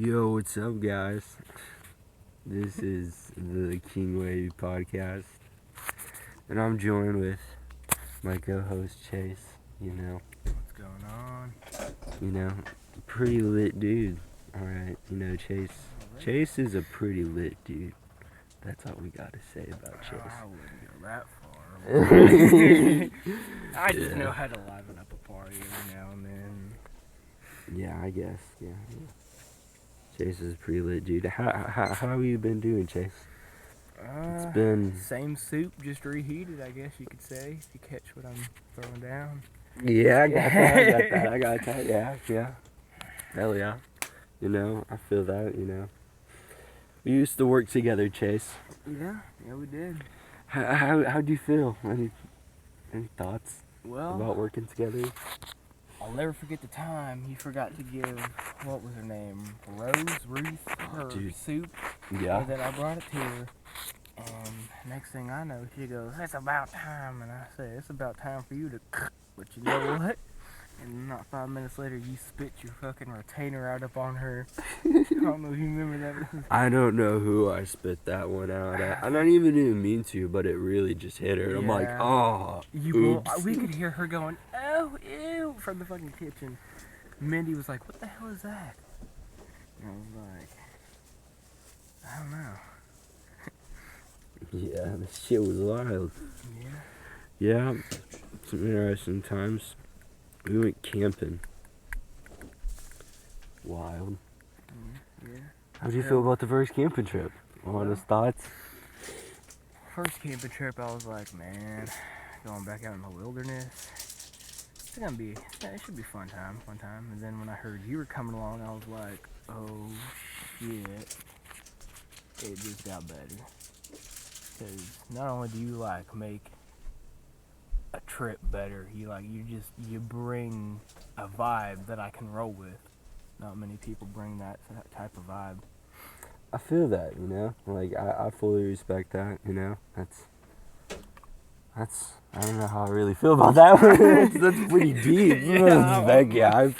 Yo, what's up, guys? This is the KingWavey podcast, and I'm joined with my co-host Chase. What's going on? Pretty lit dude. All right, Chase. Alright. Chase is a pretty lit dude. That's all we gotta say about Chase. I wouldn't go that far. I just know how to liven up a party every now and then. Yeah, I guess. Yeah. Chase is a pretty lit dude. How have you been doing, Chase? It's been same soup, just reheated, I guess you could say, if you catch what I'm throwing down. Yeah, I got that. Yeah. Hell yeah. I feel that. We used to work together, Chase. Yeah, we did. How'd you feel? Any thoughts Well, about working together? I'll never forget the time he forgot to give, what was her name, Ruth, her soup. Yeah. And then I brought it to her, and next thing I know, she goes, "It's about time." And I said, "It's about time for you to but you know what?" And not 5 minutes later, you spit your fucking retainer out up on her. I don't know if you remember that. I don't know who I spit that one out at. I don't even mean to, but it really just hit her. I'm like, oh, oops. We could hear her going, "Oh, ew," from the fucking kitchen. Mindy was like, "What the hell is that?" And I was like, I don't know. Yeah, this shit was wild. Yeah, some interesting times. We went camping. Wild. Yeah. How'd you feel about the first camping trip? Honest thoughts? First camping trip, I was like, man, going back out in the wilderness. It should be fun time. And then when I heard you were coming along, I was like, oh shit, it just got better. Because not only do you make a trip better, you bring a vibe that I can roll with. Not many people bring that type of vibe. I feel that, I fully respect that, That's I don't know how I really feel about that one. That's pretty deep.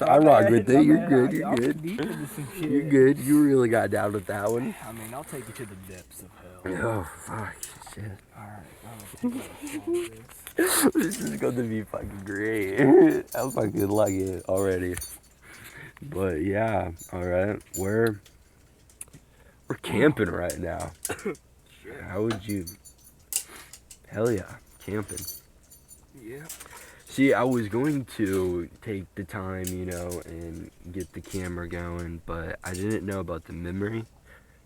I rock with it. You're good. You're good. You really got down with that one. I mean, I'll take you to the depths of hell. Oh, fuck. Shit. Alright, This is going to be fucking great. I'm fucking liking it already. But yeah, alright. We're camping right now. How would you... Hell yeah, camping. Yeah. See, I was going to take the time, and get the camera going, but I didn't know about the memory.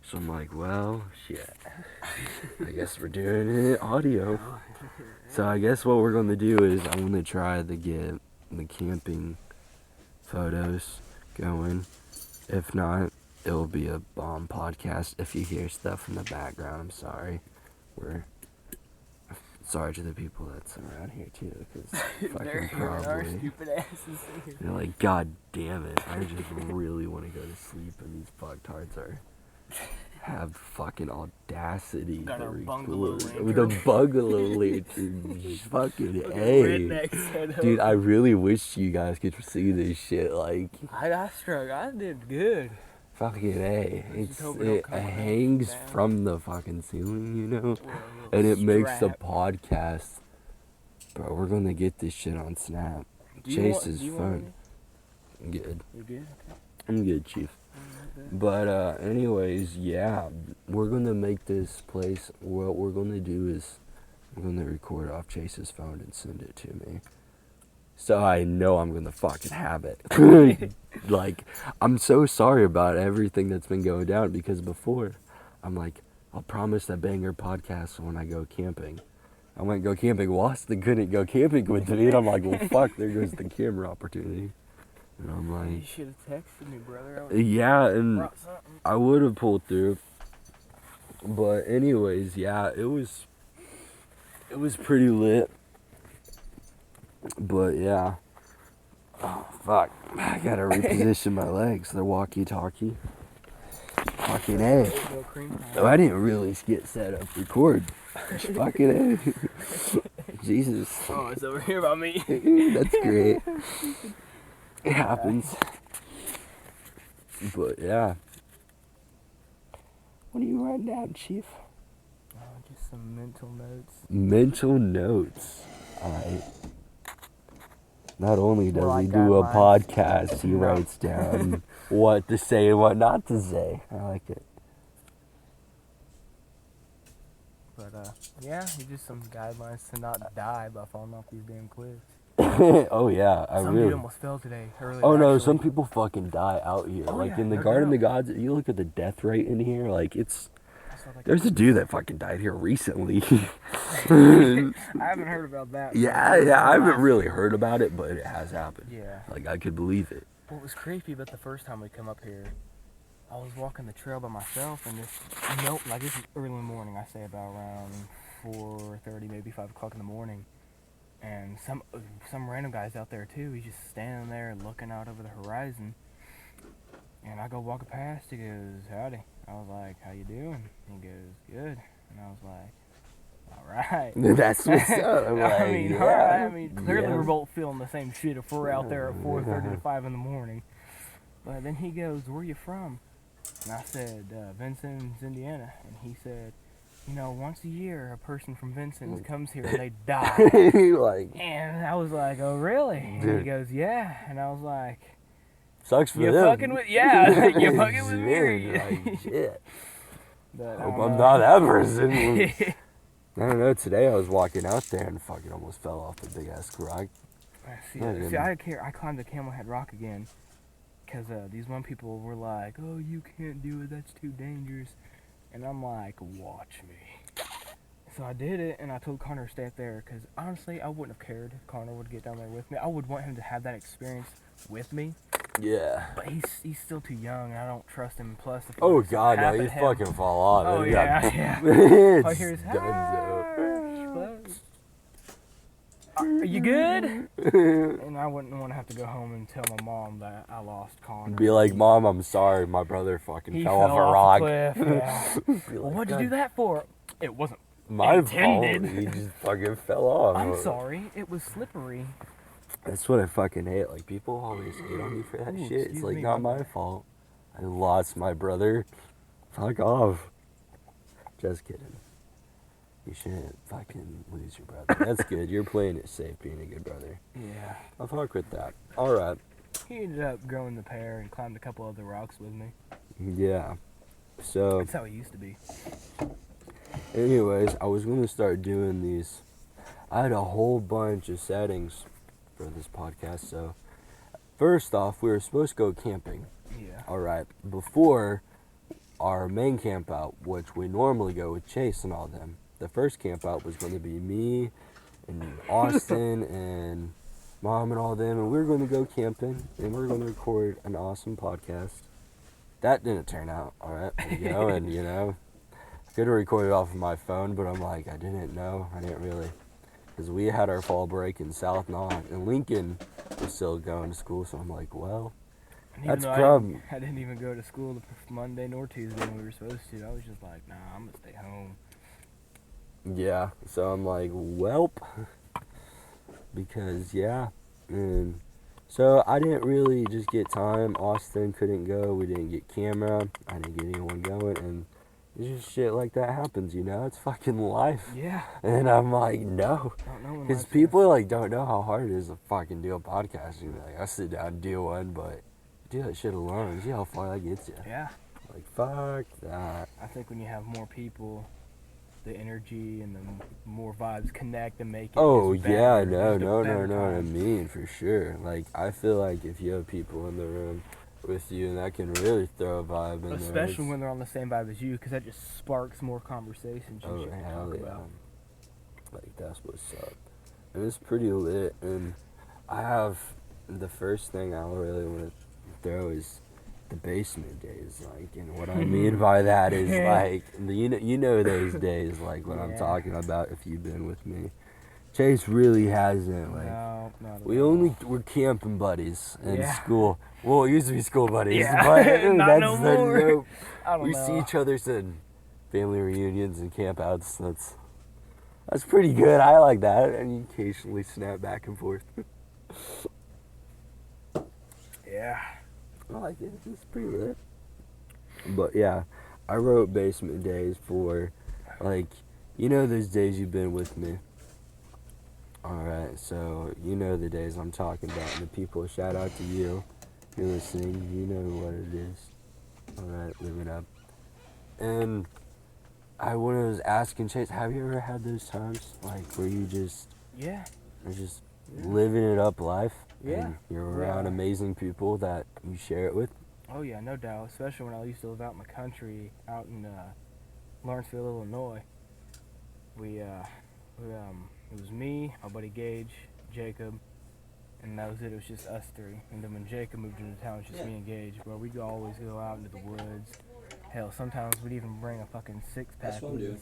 So I'm like, well, shit. I guess we're doing it audio. So I guess what we're going to do is I'm going to try to get the camping photos going. If not, it'll be a bomb podcast. If you hear stuff in the background, I'm sorry. We're sorry to the people that's around here too, because fucking probably stupid asses here. They're like, God damn it, I just really want to go to sleep, and these fucktards have fucking audacity Got to our record bungalow with a bungalow lantern. Fucking A, dude. I really wish you guys could see this shit. Like, I struck. I did good. Fucking A. It hangs from the fucking ceiling, and it makes the podcast. Bro, we're gonna get this shit on Snap. Chase is fun. I'm good. You good? I'm good, Chief. But anyways, yeah, we're gonna make this place. What we're gonna do is we're gonna record off Chase's phone and send it to me, so I know I'm gonna fucking have it. Like, I'm so sorry about everything that's been going down, because before, I'm like, I'll promise that banger podcast when I go camping. I went go camping. Waston couldn't go camping with me, and I'm like, well, fuck, there goes the camera opportunity. And I'm like, you should have texted me, brother. Yeah, and I would have pulled through. But anyways, yeah, it was pretty lit. But yeah. Oh, fuck. I gotta reposition my legs. They're walkie-talkie. Fucking A. Oh, I didn't really get set up to record. Fucking A. Jesus. Oh, it's over here by me. That's great. It happens. But yeah. What are you writing down, Chief? Just some mental notes. Mental notes. Alright. Not only does Well, he like do a guidelines. podcast, he No. writes down what to say and what not to say. I like it. But, yeah, just some guidelines to not die by falling off these damn cliffs. Oh yeah, Some dude almost fell today, earlier. Oh no, actually. some people fucking die out here. Oh, like yeah, in the no Garden of the doubt. Gods, you look at the death rate in here, like it's... I saw that There's guy. a dude that fucking died here recently. I haven't heard about that. Yeah, I haven't really heard about it, but it has happened. Yeah. Like, I could believe it. What was creepy about the first time we come up here, I was walking the trail by myself, and this is early in the morning, I say about around 4:30, maybe 5 o'clock in the morning, and some random guy's out there too. He's just standing there looking out over the horizon, and I go walking past. He goes, "Howdy." I was like, "How you doing?" He goes, "Good," and I was like, "All right." That's what's up. I'm like, I mean, yeah, all right. I mean, clearly yeah. we're both feeling the same shit if we're out there at 4:30 to 5 in the morning. But then he goes, "Where you from?" And I said, "Vincent's, Indiana." And he said, once a year a person from Vincent's comes here and they die. Like, And I was like, "Oh, really?" And dude. he goes, "Yeah." And I was like, sucks for "You them. fucking with, yeah, you fucking with me." Like, shit. But, Hope I'm not that person. I don't know, today I was walking out there and fucking almost fell off the big ass rock. See, I climbed the Camel Head Rock again. Because these one people were like, "Oh, you can't do it, that's too dangerous." And I'm like, "Watch me." So I did it, and I told Connor to stay up there, because honestly, I wouldn't have cared if Connor would get down there with me. I would want him to have that experience with me. Yeah. But he's still too young, and I don't trust him. Plus, if Oh god, no, he'd fucking fall off. Oh yeah. It's All I hear is, donezo. "Are you good?" And I wouldn't want to have to go home and tell my mom that I lost Connor. Be like, "Mom, I'm sorry, my brother fucking He fell off a rock." The cliff, yeah. Well, Well, what'd you do that for? It wasn't my intended. fault. He just fucking fell off. I'm sorry. It was slippery. That's what I fucking hate. Like, people always hate on me for that Ooh, shit. It's excuse like, me, not my my bad. fault. I lost my brother. Fuck off. Just kidding. You shouldn't fucking lose your brother. That's good. You're playing it safe, being a good brother. Yeah. I'll fuck with that. Alright. He ended up growing the pair and climbed a couple other rocks with me. Yeah. So, That's how he used to be. anyways, I was going to start doing these. I had a whole bunch of settings for this podcast. So, first off, we were supposed to go camping. Yeah. Alright. Before our main camp out, which we normally go with Chase and all them, the first camp out was going to be me and Austin and Mom and all them, and we were going to go camping and we were going to record an awesome podcast. That didn't turn out alright, I could have recorded off of my phone, but I'm like, I didn't really, because we had our fall break in South Knot, and Lincoln was still going to school, so I'm like, well, And that's even a though problem. I didn't even go to school the Monday nor Tuesday when we were supposed to. I was just like, nah, I'm going to stay home. Yeah, so I'm like, welp, because, yeah, and so I didn't really just get time. Austin couldn't go, we didn't get camera, I didn't get anyone going, and it's just shit like that happens, it's fucking life. Yeah. And I'm like, no, I don't know when because life's people, like, don't know how hard it is to fucking do a podcast. Like, I sit down and do one, but do that shit alone, see how far that gets you. Yeah. Like, fuck that. I think when you have more people, the energy and the more vibes connect and make it. Oh just yeah, better. no, Just a better what I time. mean, for sure. Like, I feel like if you have people in the room with you, and that can really throw a vibe in there. Especially when they're on the same vibe as you, because that just sparks more conversations and Oh shit to hell talk yeah. about. Like, that's what's up. And it's pretty lit, and I have, the first thing I really want to throw is the basement days, like, and what I mean by that is, like, you know those days, like, what I'm Yeah. talking about if you've been with me. Chase really hasn't, like, No, not at we all. only were camping buddies in Yeah. school. Well, it used to be school buddies, Yeah. but Not no more. no. I don't We know. see each other in family reunions and campouts. That's pretty good. I like that, and you occasionally snap back and forth. Yeah. I like it. It's pretty lit. But yeah, I wrote Basement Days for, like, you know those days you've been with me. Alright, so you know the days I'm talking about. And the people, shout out to you. If you're listening, you know what it is. Alright, live it up. And when I was asking Chase, have you ever had those times, like, where you just... Yeah. You're just living it up life? Yeah. And you're around amazing people that you share it with? Oh, yeah, no doubt. Especially when I used to live out in the country, out in Lawrenceville, Illinois. It was me, my buddy Gage, Jacob, and that was it. It was just us three. And then when Jacob moved into town, it was just me and Gage. But we'd always go out into the woods. Hell, sometimes we'd even bring a fucking six-pack with us.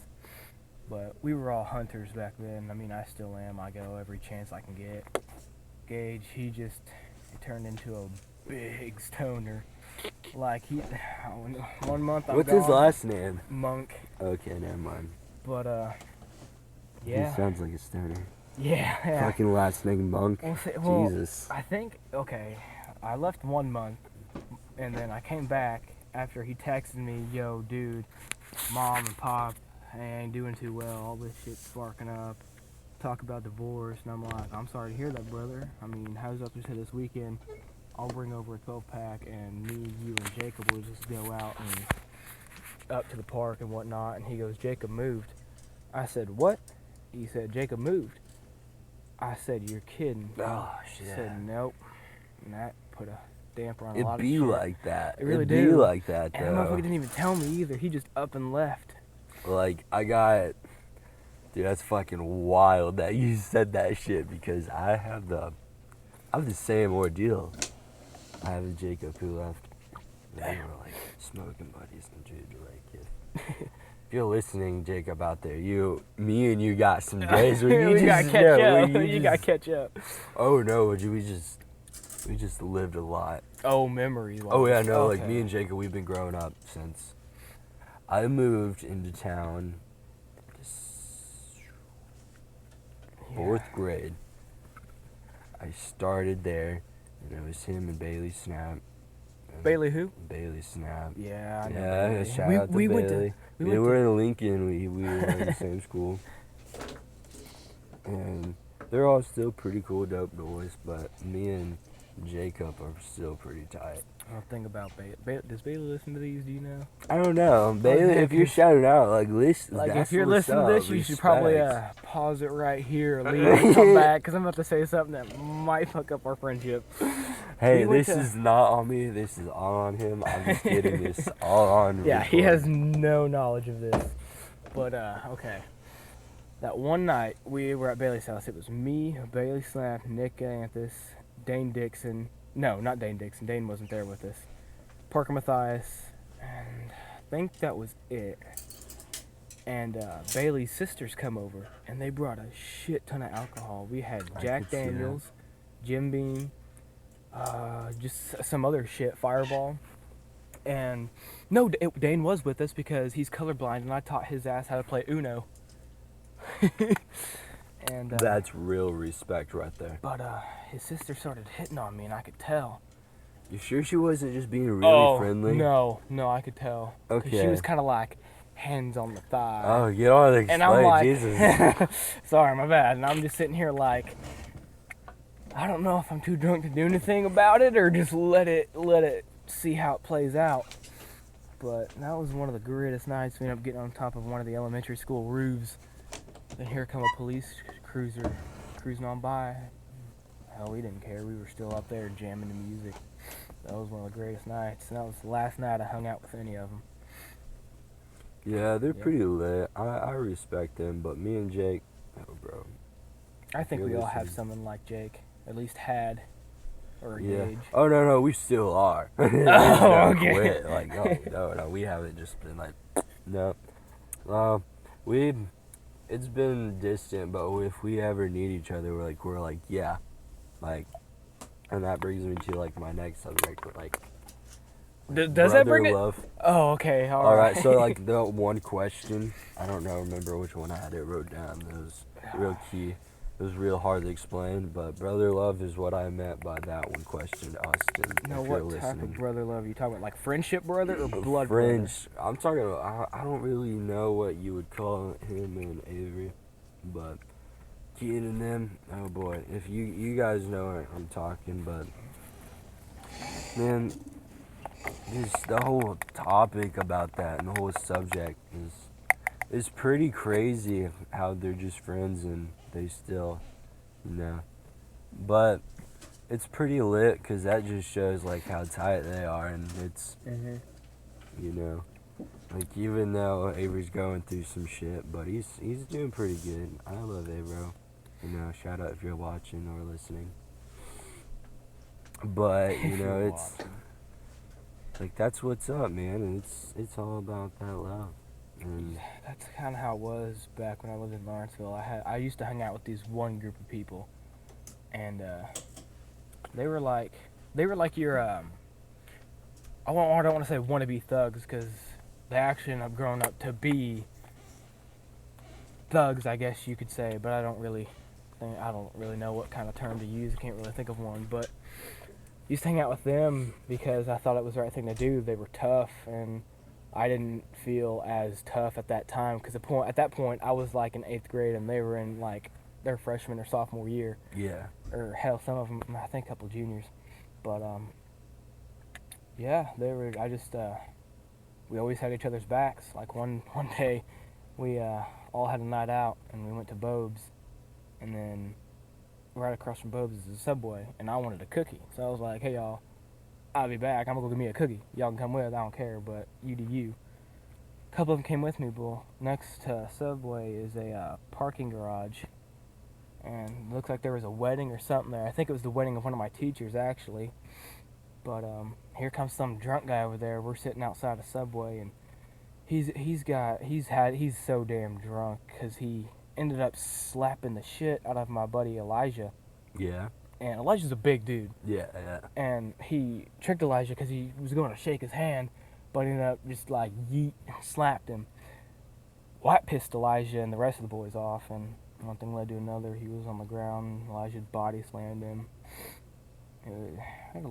But we were all hunters back then. I mean, I still am. I go every chance I can get. Gage, he turned into a big stoner. Like, one month I'm What's gone, his last name? Monk. Okay, never mind. But, yeah. He sounds like a stoner. Yeah. Fucking last name Monk. Well, Jesus. I think, okay, I left 1 month, and then I came back after he texted me, yo, dude, Mom and Pop, I ain't doing too well, all this shit's sparking up, talk about divorce, and I'm like, I'm sorry to hear that, brother. I mean, how's up to this weekend? I'll bring over a 12-pack, and me, you, and Jacob will just go out and up to the park and whatnot. And he goes, Jacob moved. I said, what? He said, Jacob moved. I said, you're kidding. Oh, shit. He said, nope. And that put a damper on a It'd lot of be shit. like that. It really It'd be do. like that, though. And that motherfucker didn't even tell me either. He just up and left. Like, dude, that's fucking wild that you said that shit, because I have the same ordeal. I have a Jacob who left. We were like smoking buddies, and dude, like, if you're listening, Jacob, out there, me and you got some days where you we just gotta catch up. you You gotta catch up. Oh no, we just lived a lot. Oh, memories. Oh yeah, no, okay. like me and Jacob, we've been growing up since I moved into town. Fourth grade. I started there, and it was him and Bailey Snap. Bailey who? Bailey Snap. Yeah, I know Yeah, Bailey. shout out to Bailey. We were in Lincoln. We were in the same school, and they're all still pretty cool, dope boys. But me and Jacob are still pretty tight. I don't think about Bailey. Does Bailey listen to these? Do you know? I don't know, Bailey. If you're shouting out, like, listen, Like, that's if you're what's listening to up. this, you should probably pause it right here, leave and come back, because I'm about to say something that might fuck up our friendship. Hey, this is not on me. This is all on him. I'm just getting this all on. Yeah, he record. has no knowledge of this. But, okay. That one night, we were at Bailey's house. It was me, Bailey Snap, Nick Anthus, Dane Dixon. No, not Dane Dixon. Dane wasn't there with us. Parker Mathias, and I think that was it. And Bailey's sisters come over, and they brought a shit ton of alcohol. We had Jack Daniels, Jim Beam, just some other shit, Fireball. And no, Dane was with us because he's colorblind, and I taught his ass how to play Uno. And that's real respect right there. But his sister started hitting on me, and I could tell. You sure she wasn't just being really friendly? No, I could tell. Okay. She was kind of like hands on the thigh. Oh, you don't want to explain, and I'm like, Jesus. Sorry, my bad. And I'm just sitting here like, I don't know if I'm too drunk to do anything about it or just let it see how it plays out. But that was one of the greatest nights. We ended up getting on top of one of the elementary school roofs. Then here come a police cruiser cruising on by. Hell, we didn't care. We were still up there jamming the music. That was one of the greatest nights. And that was the last night I hung out with any of them. Yeah, they're pretty lit. I respect them, but me and Jake, oh, bro. I think we all have someone like Jake. At least had. Or Gage. Oh, no, we still are. Oh, okay. Quit. Like, no, we haven't just been like, no. It's been distant, but if we ever need each other, we're like, yeah. Like, and that brings me to, like, my next subject, but, like, does that bring love. it? Oh, okay. All right. So, like, the one question, I don't remember which one I had it wrote down. It was real key. It was real hard to explain, but brother love is what I meant by that one question, Austin. No, if you're what type listening. of brother love are you talking about? Like friendship brother or blood French. I'm talking about. I don't really know what you would call him and Avery, but Keaton and them. Oh boy, if you guys know what I'm talking, but man, just the whole topic about that and the whole subject is pretty crazy. How they're just friends and they still, you know, but it's pretty lit because that just shows like how tight they are, and it's brother? you know. Like, even though Avery's going through some shit, but he's doing pretty good. I love Avro. You know, shout out if you're watching or listening. But, you know, it's like that's what's up, man, and it's all about that love. And That's kind of how it was back when I lived in Lawrenceville. I used to hang out with these one group of people, and they were like your I don't want to say wannabe thugs because they actually end up growing up to be thugs, I guess you could say. But I don't really know what kind of term to use. I can't really think of one. But used to hang out with them because I thought it was the right thing to do. They were tough, and I didn't feel as tough at that time because at that point I was like in 8th grade and they were in like their freshman or sophomore year. yeah, Or hell, some of them, I think a couple juniors. But yeah, they were. We always had each other's backs. Like one day, we all had a night out and we went to Bob's, and then right across from Bob's is a Subway, and I wanted a cookie. So I was like, "Hey y'all, I'll be back. I'm gonna go get me a cookie. Y'all can come with. I don't care, but you do you." A couple of them came with me, bull. Next to Subway is a parking garage, and it looks like there was a wedding or something there. I think it was the wedding of one of my teachers actually. But here comes some drunk guy over there. We're sitting outside a Subway, and he's so damn drunk because he ended up slapping the shit out of my buddy Elijah. yeah, And Elijah's a big dude. yeah, yeah. And he tricked Elijah because he was going to shake his hand, but ended up just like yeet and slapped him. Well, that pissed Elijah and the rest of the boys off, and one thing led to another. He was on the ground. Elijah's body slammed him. I had a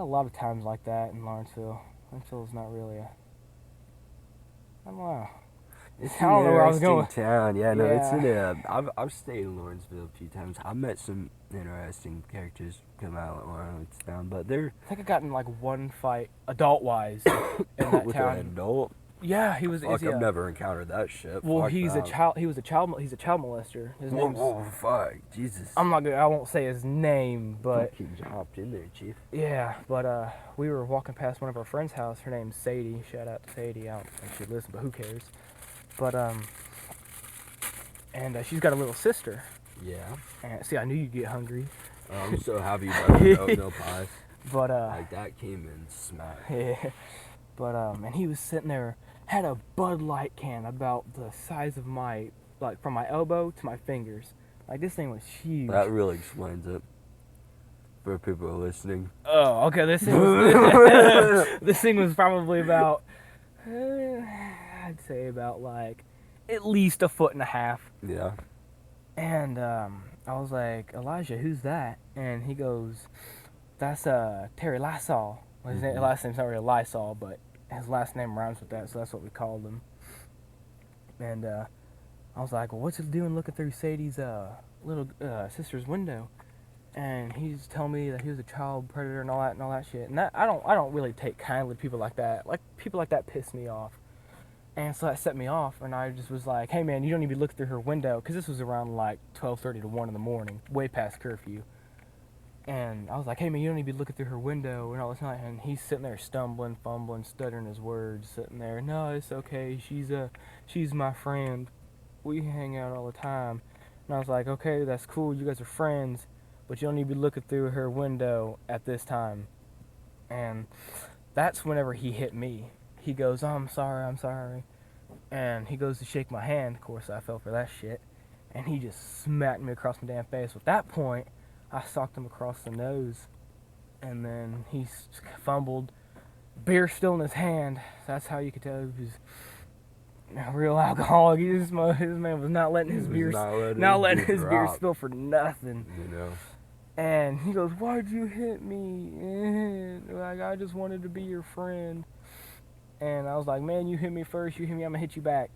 lot of times like that in Lawrenceville. Lawrenceville's not really a. I don't know. It's I don't know where I was going. town. Yeah, no, it's Yeah. in a. I've stayed in Lawrenceville a few times. I've met some interesting characters come out of Lawrenceville, but they're I think I got in like one fight, adult-wise, in that with town. an adult. Yeah, he was. Fuck, I've never encountered that shit. Well, Fuck he's that. a child. He was a child. He's a child molester. His Whoa, name's. whoa, fuck, Jesus. I'm not gonna. I won't say his name, but Fuck, you hopped in there, Chief. yeah. But we were walking past one of our friends' house. Her name's Sadie. Shout out to Sadie. I don't think she'd listen, but who cares? But and she's got a little sister. Yeah. And see, I knew you'd get hungry. I'm so happy about the no pie. But Like, that came in smack. yeah. But and he was sitting there, had a Bud Light can about the size of my, like from my elbow to my fingers. Like this thing was huge. That really explains it. For people who are listening. Oh, okay. This thing was, this thing was probably about, I'd say about like at least 1.5 feet. Yeah. And I was like, Elijah, who's that? And he goes, that's Terry Lysol. Well, his last name's not really Lysol, but his last name rhymes with that, so that's what we called him. And I was like, well, what's he doing looking through Sadie's little sister's window? And he's telling me that he was a child predator and all that shit. And that I don't really take kindly to people like that. Like people like that piss me off. And so that set me off, and I just was like, hey man, you don't need to be looking through her window, because this was around like 12:30 to 1 in the morning, way past curfew. And I was like, hey man, you don't need to be looking through her window and all this night. And he's sitting there stumbling, fumbling, stuttering his words, sitting there. No, it's okay. She's my friend. We hang out all the time. And I was like, okay, that's cool. You guys are friends, but you don't need to be looking through her window at this time. And that's whenever he hit me. He goes, oh, I'm sorry. And he goes to shake my hand. Of course, I fell for that shit. And he just smacked me across my damn face. At that point, I socked him across the nose, and then he fumbled, beer still in his hand. That's how you could tell he was real alcoholic. His man was not letting his beer, not letting his beer spill for nothing. You know. And he goes, "Why'd you hit me? Like, I just wanted to be your friend." And I was like, "Man, you hit me first. You hit me, I'm gonna hit you back."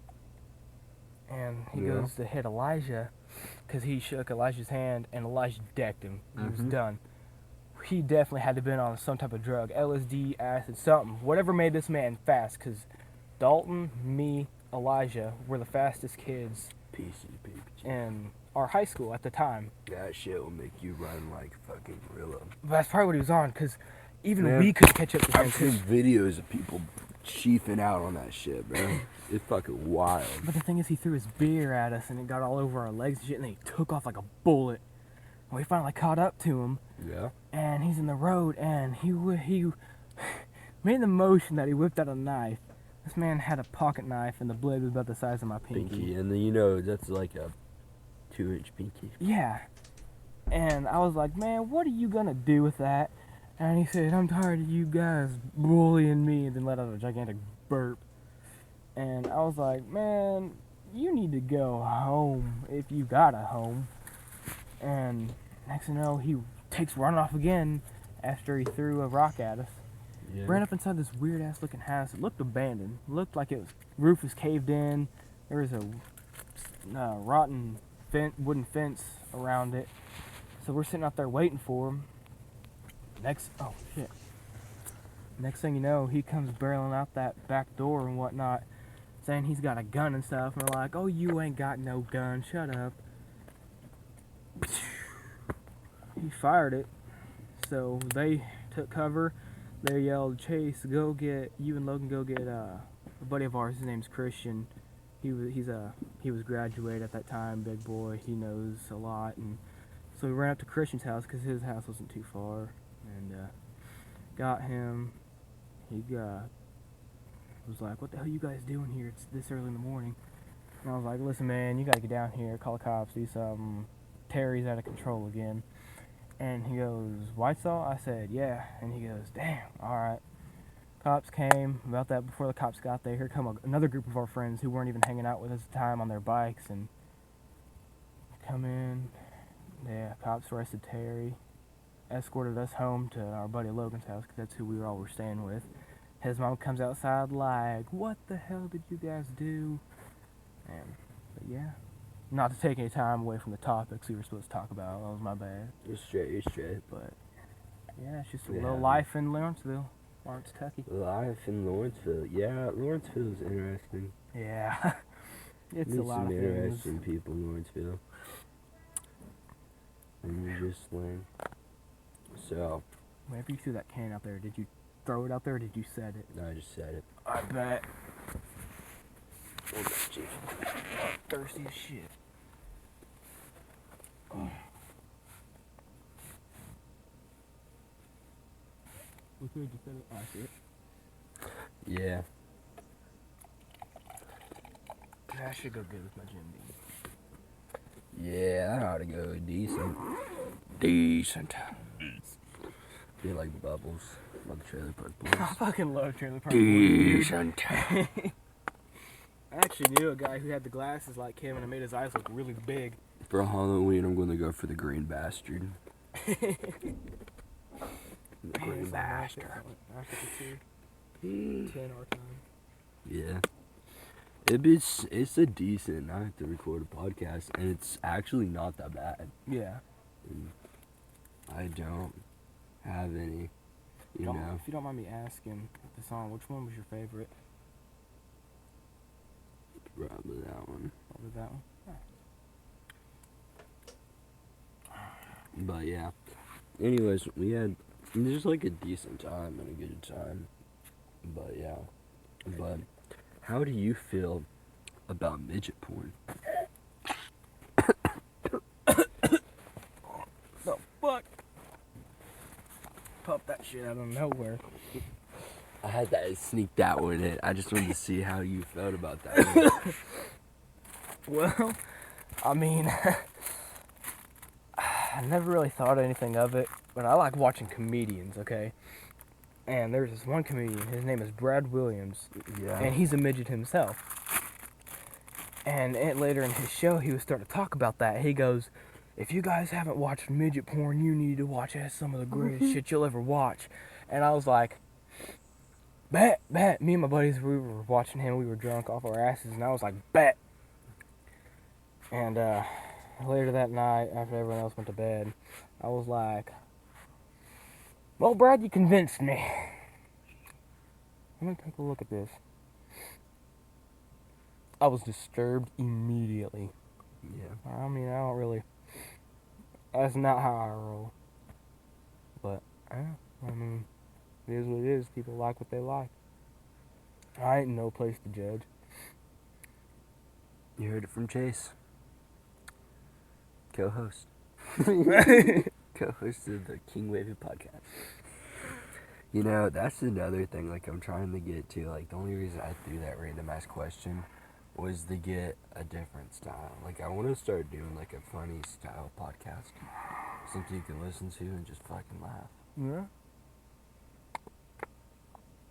And he goes to hit Elijah, because he shook Elijah's hand, and Elijah decked him. He was done. He definitely had to been on some type of drug, LSD, acid, something, whatever made this man fast. Because Dalton, me, Elijah were the fastest kids in our high school at the time. That shit will make you run like fucking gorilla. But that's probably what he was on, because even we couldn't catch up to him. I've seen videos of people chiefing out on that shit, bro. It's fucking wild. But the thing is, he threw his beer at us, and it got all over our legs and shit, and then he took off like a bullet. And we finally caught up to him. Yeah. And he's in the road, and he made the motion that he whipped out a knife. This man had a pocket knife, and the blade was about the size of my pinky. And then, you know, that's like a 2-inch pinky. Yeah. And I was like, "Man, what are you gonna do with that?" And he said, "I'm tired of you guys bullying me," and then let out a gigantic burp. And I was like, "Man, you need to go home if you got a home." And next thing you know, he takes running off again after he threw a rock at us. Yeah. Ran up inside this weird ass looking house. It looked abandoned. It looked like roof was caved in. There was a rotten wooden fence around it. So we're sitting out there waiting for him. Next thing you know, he comes barreling out that back door and whatnot, saying he's got a gun and stuff. And we're like, "Oh, you ain't got no gun. Shut up." He fired it. So they took cover. They yelled, "Chase, go get you and Logan. Go get a buddy of ours. His name's Christian. He was graduate at that time, big boy. He knows a lot." And so we ran up to Christian's house because his house wasn't too far, and got him. He was like, "What the hell you guys doing here? It's this early in the morning." And I was like, "Listen, man, you gotta get down here. Call the cops. Do something. Terry's out of control again." And he goes, "Whitesall?" I said, "Yeah." And he goes, "Damn, alright." Cops came. About that, before the cops got there, here come another group of our friends who weren't even hanging out with us at the time on their bikes, and come in. Yeah, cops arrested Terry, escorted us home to our buddy Logan's house, because that's who we all were staying with. His mom comes outside like, "What the hell did you guys do?" But yeah. Not to take any time away from the topics we were supposed to talk about. That was my bad. You're straight. But yeah, it's just a little life in Lawrence, Kentucky. Life in Lawrenceville. Yeah, Lawrenceville's interesting. Yeah. It's a lot of things. Interesting people in Lawrenceville. And you just learn. So. Whenever you threw that can out there, did you throw it out there or did you set it? No, I just said it. I bet. Hold that, Chief. Thirsty as shit. Oh. Which way did you set it? Oh, I see it. Yeah. That should go good with my Jim Beam. Yeah, that ought to go decent. Feel like Bubbles. Love Trailer Park Boys. I fucking love Trailer Park Boys. I actually knew a guy who had the glasses like him and it made his eyes look really big. For Halloween, I'm going to go for the Green Bastard. The Green Bastard. 10 our time. Yeah. It's a decent night to record a podcast, and it's actually not that bad. Yeah. And I don't have any, you know. If you don't mind me asking, the song, which one was your favorite? Probably that one. Probably that one? Oh. But yeah. Anyways, we had just like a decent time and a good time. But yeah. But how do you feel about midget porn? The fuck? Pop that shit out of nowhere. I had to sneak that one in. I just wanted to see how you felt about that one. Well, I mean, I never really thought anything of it, but I like watching comedians, okay? And there's this one comedian, his name is Brad Williams, Yeah. and he's a midget himself. And later in his show, he was starting to talk about that. He goes, if you guys haven't watched midget porn, you need to watch it. It's some of the greatest shit you'll ever watch. And I was like, bet. Me and my buddies, we were watching him. We were drunk off our asses. And I was like, bet. And later that night, after everyone else went to bed, I was like, well, Brad, you convinced me. I'm going to take a look at this. I was disturbed immediately. Yeah. I mean, I don't really... That's not how I roll. But, I mean, it is what it is. People like what they like. I ain't no place to judge. You heard it from Chase. Co-host. Co-host of the KingWavey podcast. You know, that's another thing, like, I'm trying to get to. Like, the only reason I threw that random ass question was to get a different style. Like, I want to start doing, like, a funny style podcast. Something you can listen to and just fucking laugh. Yeah.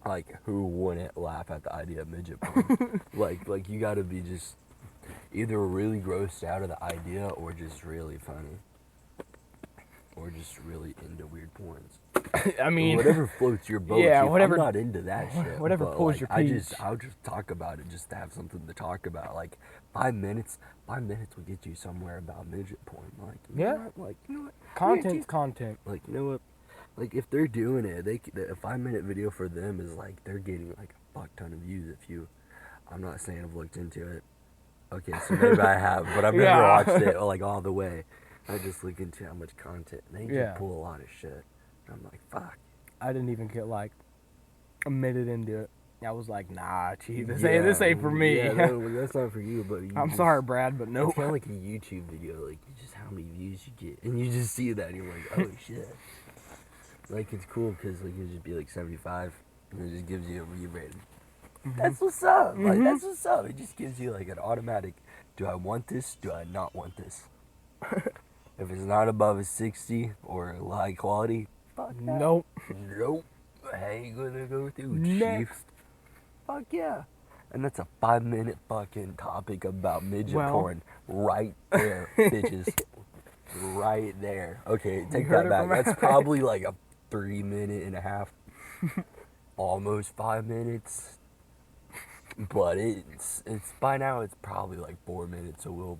Like, who wouldn't laugh at the idea of midget porn? like, you gotta be just either really grossed out of the idea or just really funny. Or just really into weird porns. I mean... whatever floats your boat. Yeah, See, whatever... I'm not into that shit. Whatever but, pulls like, your peach. I'll just talk about it just to have something to talk about. Like, 5 minutes will get you somewhere about midget porn. Like, you know what? Like, you know what? Content's content. Like, you know what? Like, if they're doing it, a 5-minute video for them is like, they're getting like a fuck ton of views I'm not saying I've looked into it. Okay, so maybe I have, but I've never watched it like all the way. I just look into how much content. They can pull a lot of shit. And I'm like, fuck. I didn't even get like a minute into it. I was like, nah, gee, this ain't for me. Yeah, that's not for you, but I'm sorry, Brad, but no. It's kind of like a YouTube video, like, just how many views you get. And you just see that, and you're like, oh, shit. Like, it's cool, because, like, it'll just be, like, 75, and it just gives you a view rating. Mm-hmm. That's what's up. Mm-hmm. Like, that's what's up. It just gives you, like, an automatic, do I want this? Do I not want this? If it's not above a 60 or high quality, fuck that. Nope. I ain't gonna go through, Next. Chief. Fuck yeah. And that's a 5-minute fucking topic about midget porn. Right there, bitches. Right there. Okay, take that back. That's probably like a 3.5 minutes. Almost 5 minutes. But it's by now it's probably like 4 minutes, so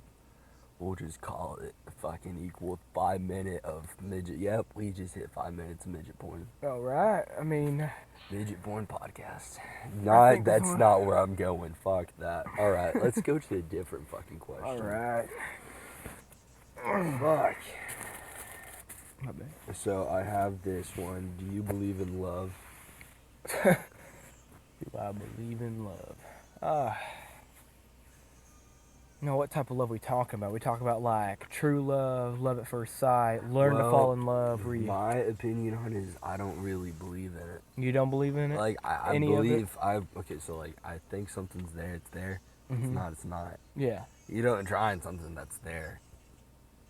we'll just call it fucking equal 5 minutes of midget. Yep, we just hit 5 minutes of midget porn. All right. I mean, midget porn podcast. That's not where I'm going. Fuck that. All right, let's go to a different fucking question. All right. Fuck. My bad. So I have this one. Do you believe in love? Do I believe in love? You know, what type of love we talking about? We talk about like true love, love at first sight, learn to fall in love. My opinion on it is I don't really believe in it. You don't believe in it? Like I believe so like I think something's there, it's there. Mm-hmm. It's not, it's not. Yeah. You don't try on something that's there.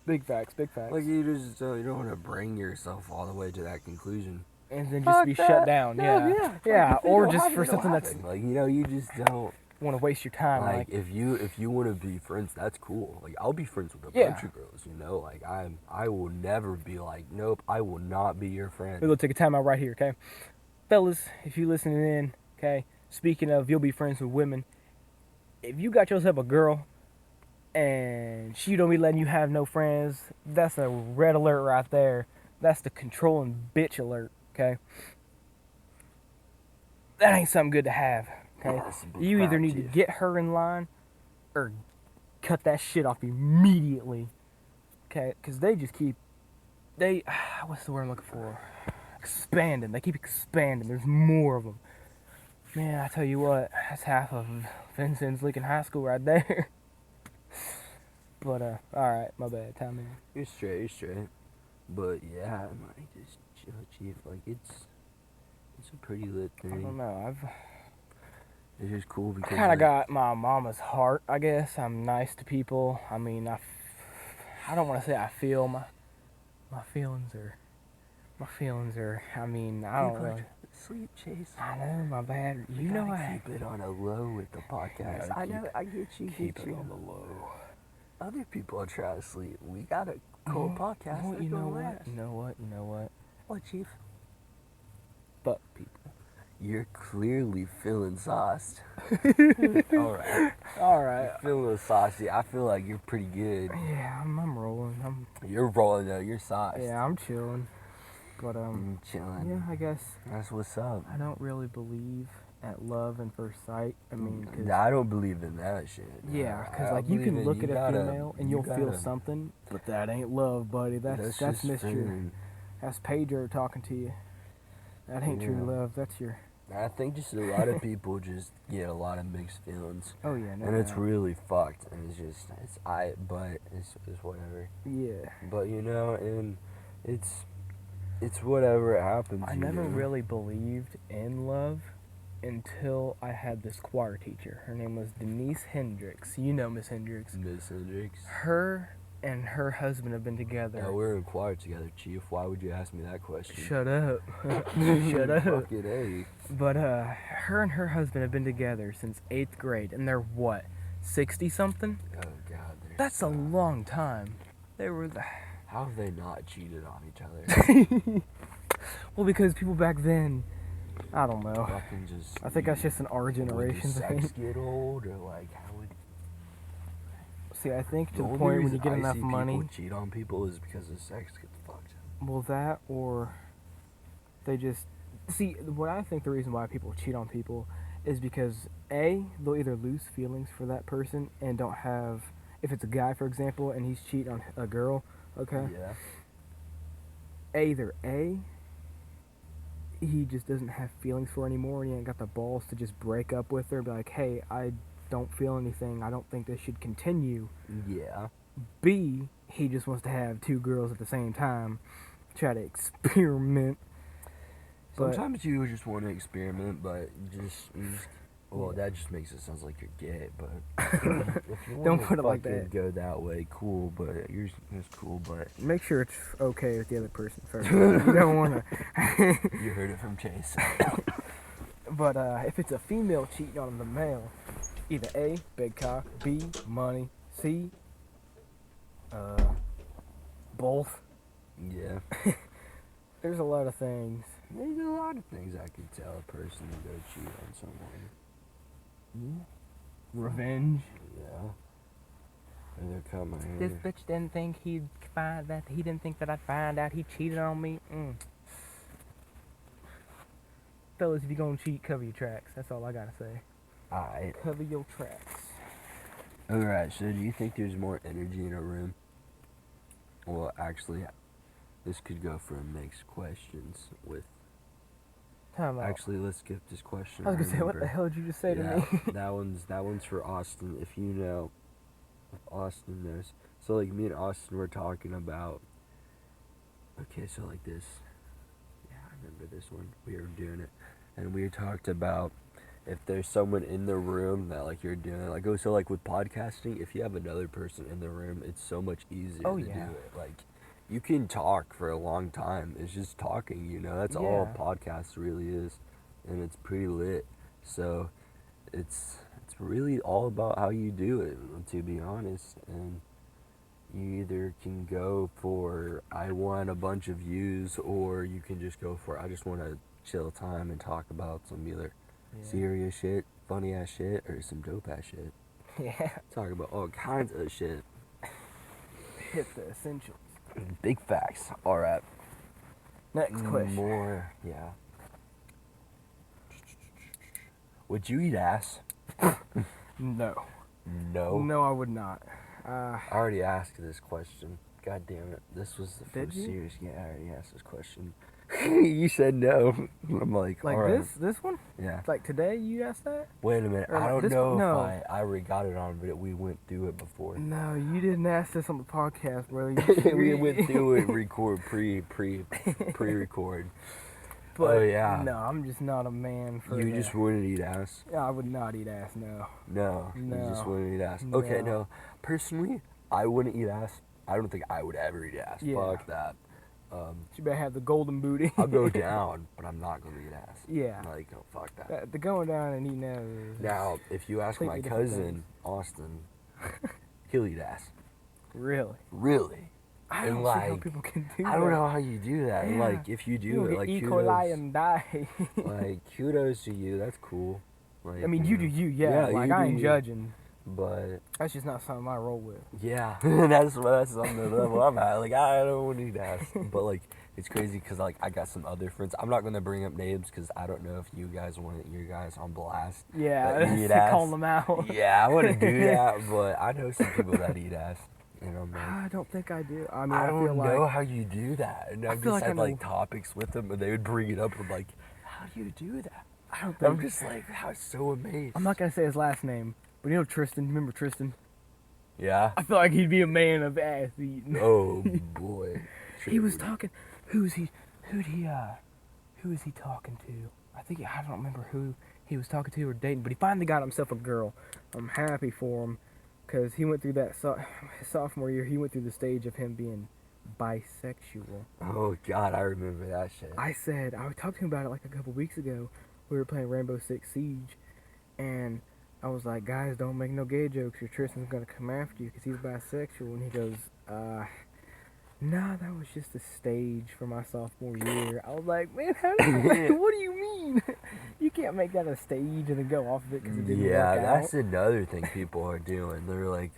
Big facts, big facts. Like you don't want to bring yourself all the way to that conclusion. And then just be shut down. Yeah. Or just for something that's like, you know, you just don't want to waste your time. Like if you want to be friends, that's cool. Like I'll be friends with a bunch of girls, you know. Like I will never be like, nope, I will not be your friend. We're gonna take a time out right here, okay? Fellas, if you listening in, okay, speaking of you'll be friends with women, if you got yourself a girl and she don't be letting you have no friends, that's a red alert right there. That's the controlling bitch alert, okay? That ain't something good to have, okay? You either need to get her in line or cut that shit off immediately, okay? Because they just keep, what's the word I'm looking for? Expanding. They keep expanding. There's more of them. Man, I tell you what, that's half of Vincent's Lincoln High School right there. But, alright, my bad, time in. You're straight. But, yeah, like, just chill, Chief. Like, it's a pretty lit thing. I don't know, it's just cool because... I kind of got my mama's heart, I guess. I'm nice to people. I mean, I don't want to say I feel my feelings are... I mean, I don't really... sleep, Chase. I know, my bad. You know I keep it on a low with the podcast. I know. I get you. keep it on the low. Other people are trying to sleep. We got a cool podcast. Well, That's you know gonna what? last. You know what? You know what? What, Chief? Fuck people. You're clearly feeling sauced. Alright. You're feeling saucy. I feel like you're pretty good. Yeah, I'm rolling. You're rolling though. You're sauced. Yeah, I'm chilling. But I'm chilling. yeah, I guess That's what's up. I don't really believe at love and first sight. I mean, cause, I don't believe in that shit. yeah, because I like you can believe look in- at you a gotta- female and you you'll feel gotta- something, but that ain't love, buddy. That's just Mr. feeling. That's Pedro talking to you. That ain't true Yeah. love. That's your. I think just a lot of people just get a lot of mixed feelings, Oh yeah, no and it's doubt. really fucked. And but it's whatever. Yeah. But and it's whatever it happens. I never really believed in love until I had this choir teacher. Her name was Denise Hendricks. You know Miss Hendricks. Miss Hendricks. Her and her husband have been together. Yeah, we're in choir together, Chief. Why would you ask me that question? Shut up. Shut up. Fucking A. But her and her husband have been together since 8th grade, and they're what, 60 something? Oh God. That's a long time. They were How have they not cheated on each other? well, because people back then, I don't know. Fucking just. I think that's just an our generation Would the thing. sex get old, or like how would? See, I think to the only point when reason you get I enough see money, people cheat on people is because the sex gets fucked. well, that or they just see. What I think the reason why people cheat on people is because they'll either lose feelings for that person and don't have. If it's a guy, for example, and he's cheating on a girl, okay. Yeah. Either he just doesn't have feelings for her anymore, and he ain't got the balls to just break up with her, and be like, hey, I don't feel anything. I don't think this should continue. Yeah. B, he just wants to have two girls at the same time, try to experiment. But Sometimes you just want to experiment, but you just well, that just makes it sound like you're gay. But if you Don't wanna put it like fucking that. Go that way, cool. But it's cool. But make sure it's okay with the other person first. You don't want to. you heard it from Chase. But if it's a female cheating on the male, either A, big cock, B, money, C, both. Yeah. There's a lot of things. There's a lot of things I could tell a person to go cheat on someone. Revenge. Yeah. And they'll cut my hair. This bitch didn't think he'd find that. He didn't think that I'd find out he cheated on me. Fellas, if you're gonna cheat, cover your tracks. That's all I gotta say. Alright. Cover your tracks. Alright, so do you think there's more energy in a room? Well, actually, this could go for mixed questions with... Time out. Actually, let's skip this question. I was gonna say, what the remember. hell did you just say to me? that one's for Austin. If you know, if Austin knows. So like me and Austin were talking about. Okay, so like this. Yeah, I remember this one. We were doing it, and we talked about if there's someone in the room that like you're doing like so like with podcasting, if you have another person in the room, it's so much easier to do it. Like you can talk for a long time. It's just talking, that's all a podcast really is. And it's pretty lit. So it's really all about how you do it, to be honest. And you either can go for I want a bunch of views, or you can just go for I just want to chill time and talk about some either serious shit, funny ass shit, or some dope ass shit. Yeah. Talk about all kinds of shit. Hit the essentials. Big facts. Alright. Next question. More, yeah. Would you eat ass? No. No. No, I would not. I already asked this question. God damn it. This was the Did first you? serious. Yeah, I already asked this question. You said no. I'm like all right. this one? Yeah. Like today you asked that? Wait a minute. Or I don't this know one? No. if I already got it on, but we went through it before. No, you didn't ask this on the podcast, brother. We went through it. Record pre-record. But oh yeah. no, I'm just not a man for You that. just wouldn't eat ass. Yeah, I would not eat ass. No. No. You just No. wouldn't eat ass. Okay, No. no. Personally, I wouldn't eat ass. I don't think I would ever eat ass. Yeah. Fuck that. She better have the golden booty. I'll go down, but I'm not gonna eat ass. Yeah. Like, no, fuck that. The going down and eating ass. is Now, if you ask my completely different cousin things. Austin, he'll eat ass. Really? Really? I And, don't see how like, people can do that. I don't know how you do that. And, Yeah. like, if you do You'll it, get like, E. kudos. coli and die. Like, kudos to you. That's cool. Like, I mean, you do know. you, yeah. Like, you I do ain't you. judging. But That's just not something I roll with. yeah, that's on the level I'm at. Like, I don't want to eat ass. But, like, it's crazy because, like, I got some other friends. I'm not going to bring up names because I don't know if you guys want your guys on blast. Yeah, that eat ass. call them out. Yeah, I want to do that, but I know some people that eat ass. And I'm like, I don't think I do. I mean, I I don't feel know like how you do that. And I've feel just like I had, like, know- topics with them, and they would bring it up. And I'm like, how do you do that? I don't And I'm think. just like, I'm so amazed. I'm not gonna say his last name, but you know Tristan. Remember Tristan? Yeah? I feel like he'd be a man of ass eating. Oh, boy. He was talking. Who was he talking to? I don't remember who he was talking to or dating, but he finally got himself a girl. I'm happy for him, cause he went through that his sophomore year. He went through the stage of him being bisexual. Oh, God, I remember that shit. I talked to him about it like a couple weeks ago. We were playing Rainbow Six Siege, and I was like, guys, don't make no gay jokes, or Tristan's gonna come after you because he's bisexual. And he goes, nah, that was just a stage for my sophomore year. I was like, man, what do you mean? You can't make that a stage and then go off of it because it didn't work out. Yeah, that's another thing people are doing.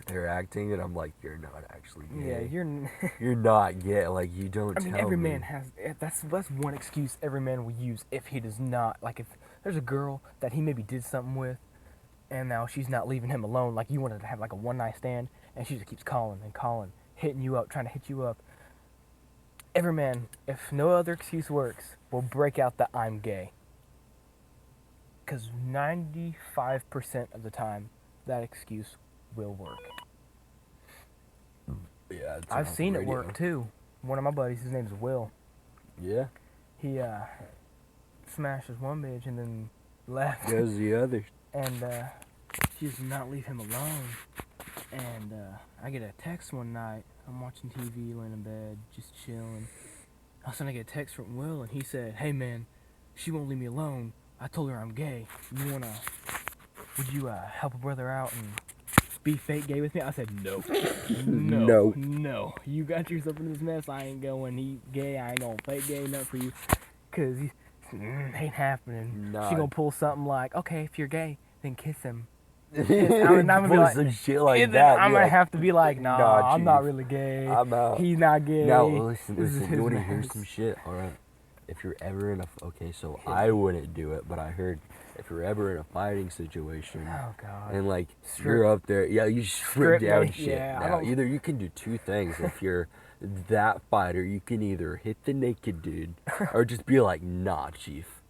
They're acting, and I'm like, you're not actually gay. Yeah, You're not gay. Like, you don't I mean, tell every me. man has. That's one excuse every man will use if he does not. Like, if there's a girl that he maybe did something with, and now she's not leaving him alone. Like, you wanted to have like a one night stand, and she just keeps calling and calling, hitting you up, trying to hit you up. Every man, if no other excuse works, will break out the "I'm gay." Because 95% of the time, that excuse will work. Yeah, it's I've on seen it radio. work too. One of my buddies, his name's Will. Yeah, He smashes one bitch and then left. goes the other. And she does not leave him alone. And I get a text one night. I'm watching TV, laying in bed, just chilling. All of a sudden I get a text from Will, and he said, "Hey man, she won't leave me alone. I told her I'm gay. Would you help a brother out and be fake gay with me?" I said, no. No. No. You got yourself in this mess. I ain't going he gay. I ain't going fake gay enough for you. Because ain't happening. Nah. She gonna pull something like, okay, if you're gay, then kiss him. I'm gonna be like- some shit like And then that. I'm you're gonna like, have to be like, nah, Nah, I'm not Chief. really gay. I'm out. He's not gay. Now This is listen. his You want to hear mess. some shit? All right. If you're ever in a so I wouldn't do it, but I heard if you're ever in a fighting situation Oh god. and like Strip. you're up there, yeah, you strip Strip down me, shit. yeah, I Now don't- either you can do two things. If you're that fighter, you can either hit the naked dude or just be like, nah, Chief.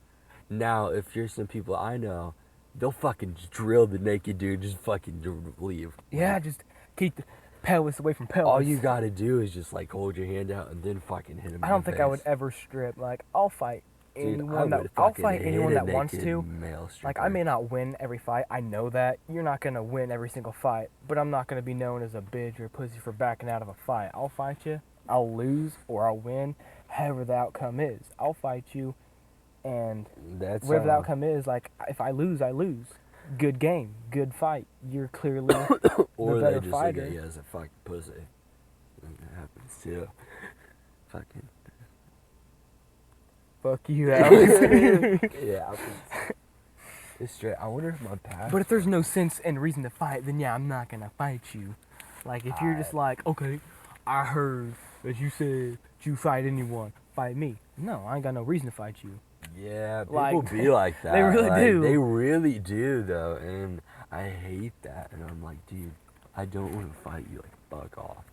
Now if you're some people I know, they'll fucking just drill the naked dude, just fucking leave. Yeah, just keep the pelvis away from pelvis. All you gotta do is just like hold your hand out and then fucking hit him. I don't think I would ever strip. Like, I'll fight Dude, anyone I would I'll fucking fight hit anyone a that wants naked to. male Like, stripper. I may not win every fight. I know that. You're not gonna win every single fight, but I'm not gonna be known as a bitch or a pussy for backing out of a fight. I'll fight you. I'll lose or I'll win, however the outcome is. I'll fight you, and That's whatever the outcome is, like, if I lose, I lose. Good game, good fight. You're clearly or the they better just fighter. look at you as a fucking pussy. And that happens too. Fucking fuck you, Alex. yeah. It's straight. I wonder if my past. But if there's no sense and reason to fight, then yeah, I'm not gonna fight you. Like, if you're just like, okay, I heard that you said you fight anyone, fight me. No, I ain't got no reason to fight you. Yeah, people Like, be like that. they really like, do. They really do though, and I hate that. And I'm like, dude, I don't want to fight you. Like, fuck off.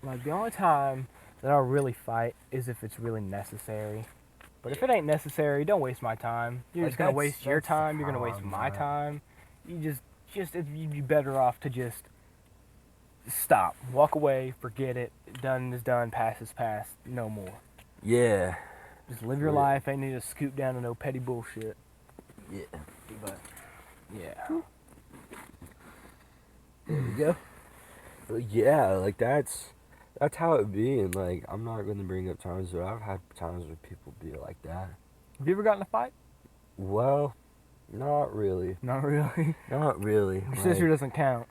Like, the only time that I'll really fight is if it's really necessary. But if it ain't necessary, don't waste my time. You're Like, just gonna that's- waste your that's the time. You're gonna waste problem, my right? time. You'd be better off to just stop, walk away, forget it. Done is done. Past is past. No more. Yeah. Just live your Yeah. life. Ain't need to scoop down to no petty bullshit. Yeah. But yeah, There we go. But yeah, like that's That's how it be, and like I'm not gonna bring up times, but I've had times where people be like that. Have you ever gotten in a fight? Well, not really. Not really. Not really. Your Like, sister doesn't count.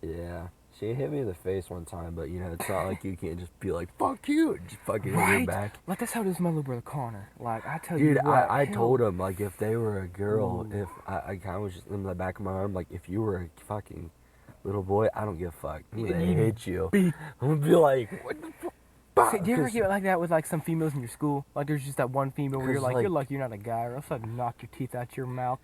yeah. She hit me in the face one time, but you know, it's not like you can't just be like, fuck you, and just fucking hit her Right? back. Like, that's how it is with my little brother Connor. Like, I tell Dude, you what. I he'll- told him, like, if they were a girl, Ooh. if I kind of was just in the back of my arm, like, if you were a fucking little boy, I don't give a fuck. I'm gonna You hit you. be- I'm gonna be like, what the fuck? See, do you ever get like that with like some females in your school? Like there's just that one female where you're 'Cause, like, like- you're lucky you're not a guy, or else I'd knock your teeth out your mouth.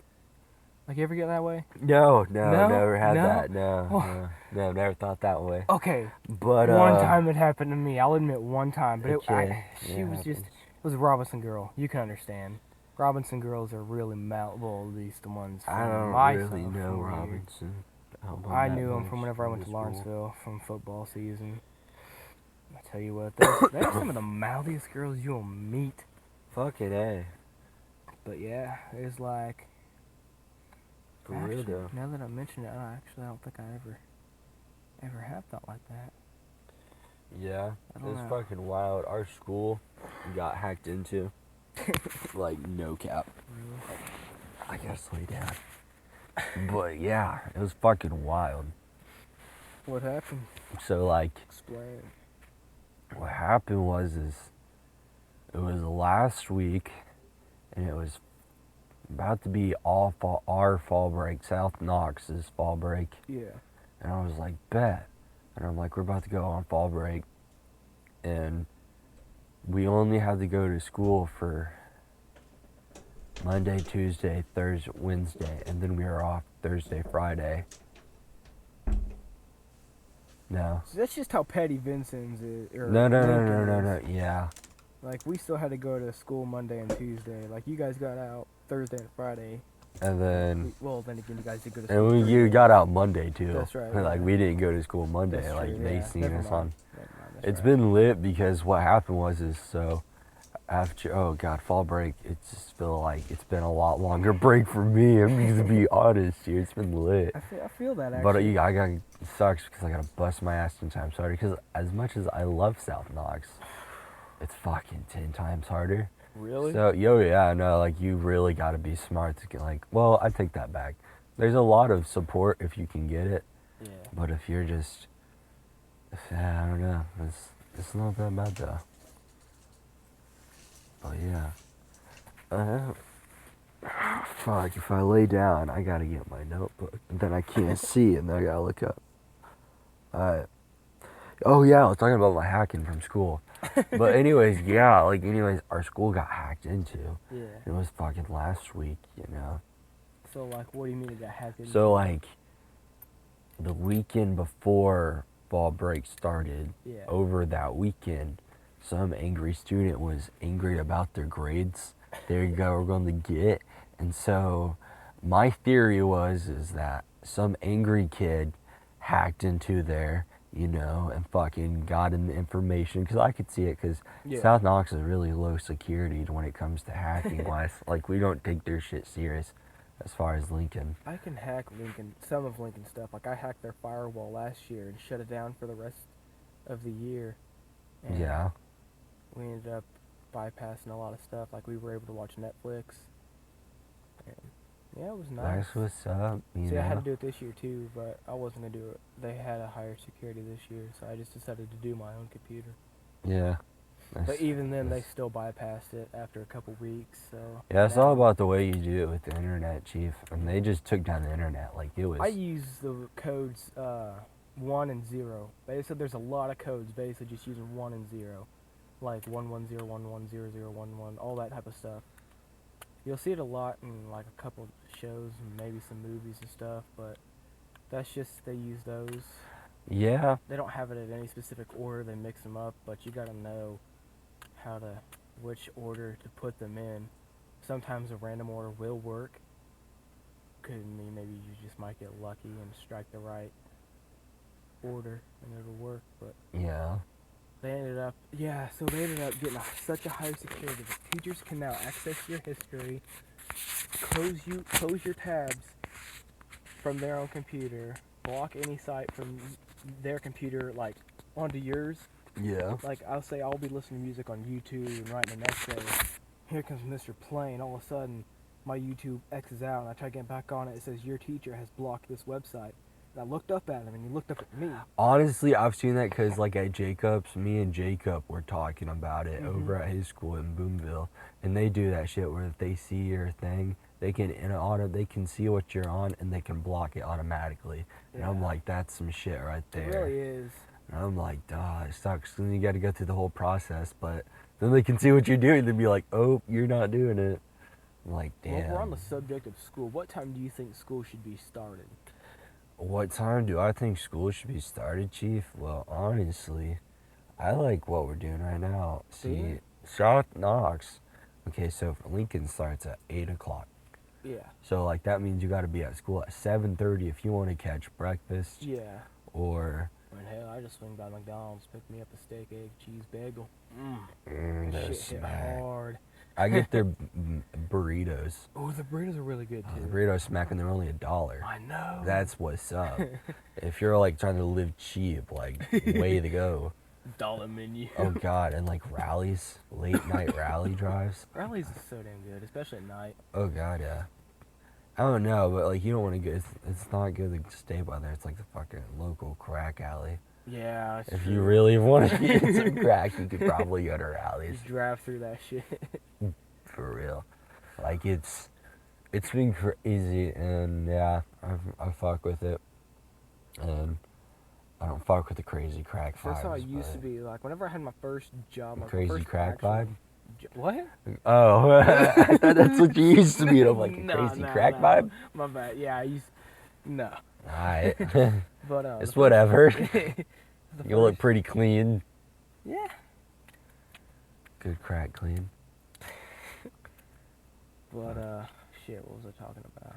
Like you ever get that way? No, No? never had No? that. No, Oh. no, never thought that way. Okay, But one time it happened to me. I'll admit one time, but okay, she yeah, was just, happens. it was a Robinson girl. You can understand. Robinson girls are really well, at least the ones from I don't my really from know here. Robinson. I knew him from whenever I went to Lawrenceville from football season. I tell you what, they're some of the mouthiest girls you'll meet. Fucking A. But yeah, it's like. For real Actually, though. now that I mention it, I don't think I ever have thought like that. Yeah, I don't it's know. fucking wild. Our school got hacked into. Like, no cap. Really? I gotta slow down. But yeah, it was fucking wild. What happened? So like, Explain. what happened was it was last week, and it was about to be our fall break, South Knox's fall break, Yeah. and I was like, bet. And I'm like, we're about to go on fall break, and we only had to go to school for Monday, Tuesday, Thursday, Wednesday, and then we were off Thursday, Friday. No. So that's just how petty Vincent's is. Or No, Lincoln no. is. Yeah. Like we still had to go to school Monday and Tuesday. Like you guys got out Thursday and Friday. And then, Well, then again, you guys did go to school. and you got out Monday too. That's right, Like, yeah. we didn't go to school Monday. That's Like, true, they yeah. seen Never us mind. on. Never mind, that's It's right. been lit because what happened was so after, oh god, fall break, it just feel like it's been a lot longer break for me. I'm just to be honest here. It's been lit. I feel that actually. But I got, it sucks because I gotta bust my ass 10 times harder. Because as much as I love South Knox, it's fucking 10 times harder. Really? So, yeah, no, like, you really gotta be smart to get, like, well, I take that back. There's a lot of support if you can get it. Yeah. But if you're just, I don't know, it's not that bad though. But yeah. Fuck, if I lay down, I gotta get my notebook. And then I can't see, and then I gotta look up. Alright. Oh yeah, I was talking about my hacking from school. But anyways, yeah, like our school got hacked into. Yeah. It was fucking last week, you know. So like, what do you mean it got hacked into? So like, the weekend before fall break started, Yeah. over that weekend, some angry student was angry about their grades they were going to get. And so my theory is that some angry kid hacked into there, you know, and fucking got in the information, because I could see it, because Yeah. South Knox is really low security when it comes to hacking wise. Like, we don't take their shit serious as far as Lincoln. I can hack Lincoln, some of Lincoln stuff. Like I hacked their firewall last year and shut it down for the rest of the year. And Yeah. we ended up bypassing a lot of stuff. Like we were able to watch Netflix. And yeah, it was nice. That's what's up, you See, know. I had to do it this year too, but I wasn't gonna do it. They had a higher security this year, so I just decided to do my own computer. Yeah. But even then, they still bypassed it after a couple weeks. So Yeah, it's now- all about the way you do it with the internet, Chief. And they just took down the internet like it was. I use the codes 1 and 0. They said there's a lot of codes basically just using 1 and 0, like 110110011, all that type of stuff. You'll see it a lot in like a couple shows and maybe some movies and stuff, but that's just they use those. Yeah. They don't have it in any specific order. They mix them up, but you gotta know which order to put them in. Sometimes a random order will work. Could mean maybe you just might get lucky and strike the right order and it'll work. But Yeah. they ended up getting such a high security that teachers can now access your history, close your tabs from their own computer, block any site from their computer like onto yours, Yeah. Like, I'll say I'll be listening to music on YouTube and writing the next day. Here comes Mr. Play, and all of a sudden, my YouTube X's out, and I try to get back on it. It says, your teacher has blocked this website. And I looked up at him, and he looked up at me. Honestly, I've seen that because, like, at Jacob's, me and Jacob were talking about it over at his school in Boomville, and they do that shit where if they see your thing, they can they can see what you're on, and they can block it automatically. And I'm Yeah. like, that's some shit right there. It really is. And I'm like, duh, it sucks. Then you got to go through the whole process, but then they can see what you're doing. They'd be like, oh, you're not doing it. I'm like, damn. Well, we're on the subject of school. What time do you think school should be started? What time do I think school should be started, Chief? Well, honestly, I like what we're doing right now. See, South Knox. Okay, so Lincoln starts at 8 o'clock. Yeah. So, like, that means you got to be at school at 7:30 if you want to catch breakfast. Yeah. Or... And hell, I just swing by McDonald's, pick me up a steak, egg, cheese bagel. that Shit hit smack. hard. I get their burritos. Oh, the burritos are really good, too. The burritos smack and they're only $1. I know. That's what's up. If you're, like, trying to live cheap, like, way to go. Dollar menu. Oh God, and like rallies, late night rally drives. Rallies is so damn good, especially at night. Oh God, yeah. I don't know, but like you don't want to go. It's not good to stay by there. It's like the fucking local crack alley. Yeah, it's If true. you really want to get some crack, you could probably go to rallies. Just drive through that shit. For real. Like it's been crazy, and yeah, I fuck with it, and I don't fuck with the crazy crack vibes. That's how it used to be. Like whenever I had my first job, my Crazy first crack actual vibe. What? Oh, I thought that's what you used to be. And I'm like, a No, crazy no, crack no. vibe? My bad. Yeah, I used. No. Alright. But It's whatever. the You look first- pretty clean. Yeah. Good crack clean. But shit. What was I talking about?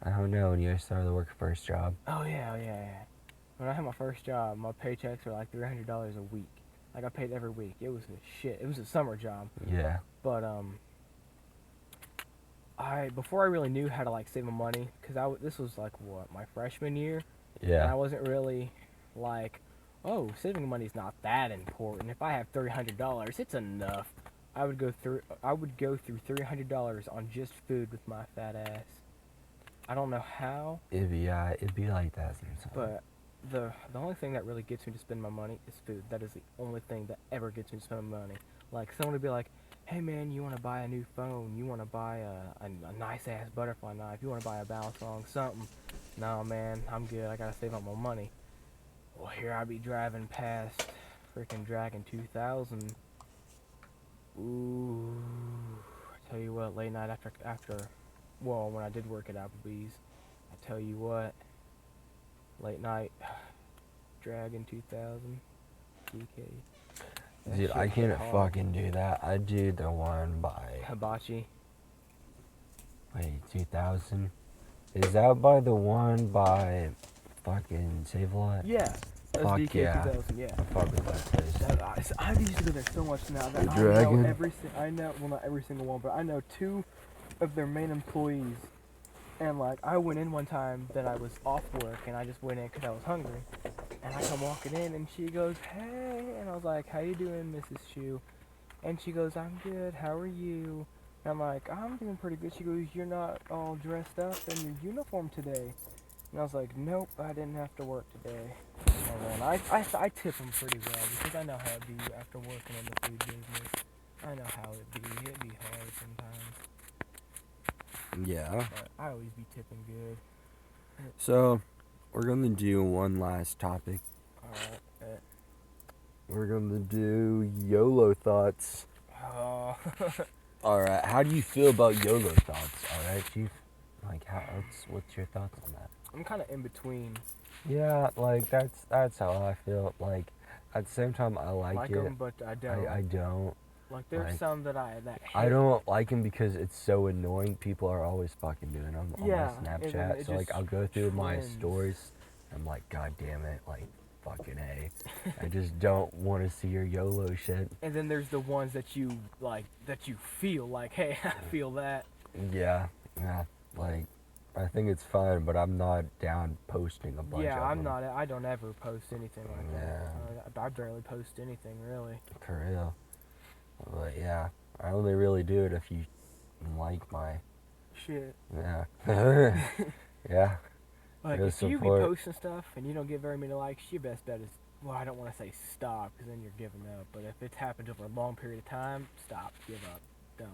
I don't know, when you started to work first job. Oh yeah. When I had my first job, my paychecks were like $300 a week. Like I paid every week. It was a shit. It was a summer job. Yeah. But before I really knew how to like save my money, cause this was like what, my freshman year, and I Yeah. wasn't really like, oh, saving money's not that important. If I have $300, it's enough. I would go through $300 on just food with my fat ass. I don't know how, It'd be like that sometimes. but the only thing that really gets me to spend my money is food. That is the only thing that ever gets me to spend my money. Like someone would be like, hey man, you want to buy a new phone, you want to buy a nice ass butterfly knife, you want to buy a Balisong, something. No man, I'm good, I gotta save up my money. Well, here I be driving past freaking Dragon 2000. Ooh, I tell you what, late night well, when I did work at Applebee's, I tell you what, late night, Dragon 2000, DK. That Dude, shit I hit can't hard. fucking do that. I do the one by, Hibachi. wait, 2000? Is that by the one by fucking Save-A-Lot? Yeah. That's Fuck DK yeah. 2000, yeah. I fuck with that place. I used to go there so much now that The I Dragon? know well, not every single one, but I know two of their main employees. And like, I went in one time that I was off work, and I just went in because I was hungry. And I come walking in, and she goes, hey, and I was like, how you doing, Mrs. Chu? And she goes, I'm good, how are you? And I'm like, I'm doing pretty good. She goes, you're not all dressed up in your uniform today. And I was like, nope, I didn't have to work today. And then I tip them pretty well because I know how it be after working in the food business. I know how it be. It be hard sometimes. Yeah. But I always be tipping good. So, we're gonna do one last topic. Alright. We're gonna do YOLO thoughts. Alright, how do you feel about YOLO thoughts? Alright, Chief? Like, what's your thoughts on that? I'm kind of in between. Yeah, like, that's how I feel. Like, at the same time, I like it. them, but I don't. I don't. Like, there's like, some that hate. I don't like them because it's so annoying. People are always fucking doing them on Yeah, my and then Snapchat. it So, like, just I'll go through my trends. stories. I'm like, God damn it. Like, fucking A. I just don't want to see your YOLO shit. And then there's the ones that you, like, that you feel like, hey, I feel that. Yeah. Like, I think it's fun, but I'm not down posting a bunch Yeah, of I'm them. not. I don't ever post anything like Yeah. that. I barely post anything really. For real. But yeah, I only really do it if you like my Shit. yeah. Yeah. Like, Your if you be support. posting stuff and you don't get very many likes, your best bet is, well, I don't want to say stop, because then you're giving up. But if it's happened over a long period of time, stop, give up, don't.